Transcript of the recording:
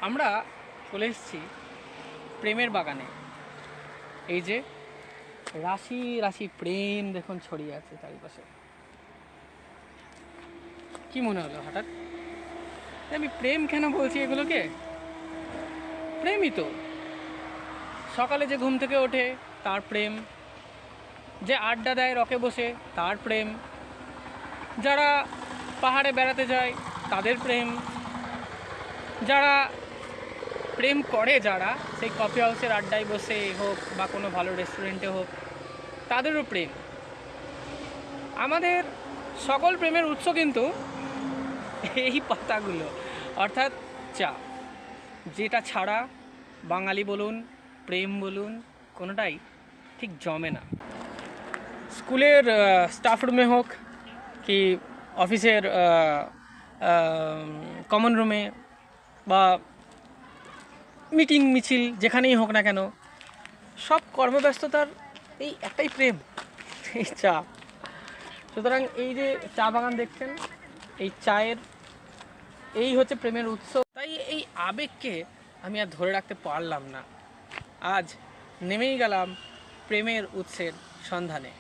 আমরা চলে এসেছি প্রেমের বাগানে। এই যে রাশি রাশি প্রেম দেখুন ছড়িয়ে আছে চারিপাশে। কি মনে হলো হঠাৎ আমি প্রেম কেন বলছি এগুলোকে? প্রেমই তো, সকালে যে ঘুম থেকে ওঠে তার প্রেম, যে আড্ডা দেয় রকে বসে তার প্রেম, যারা পাহাড়ে বেড়াতে যায় তাদের প্রেম, যারা প্রেম করে যারা সেই কফি হাউসের আড্ডায় বসে হোক বা কোনো ভালো রেস্টুরেন্টে হোক তাদেরও প্রেম। আমাদের সকল প্রেমের উৎস কিন্তু এই পাতাগুলো, অর্থাৎ চা, যেটা ছাড়া বাঙালি বলুন প্রেম বলুন কোনোটাই ঠিক জমে না। স্কুলের স্টাফ রুমে হোক কি অফিসের কমন রুমে বা মিটিং মিছিল যেখানেই হোক না কেন, সব কর্মব্যস্ততার এই একটাই প্রেম, এই চা। সুতরাং এই যে চা বাগান দেখছেন, এই চায়ের এই হচ্ছে প্রেমের উৎস। তাই এই আবেগকে আমি আর ধরে রাখতে পারলাম না, আজ নেমেই গেলাম প্রেমের উৎসের সন্ধানে।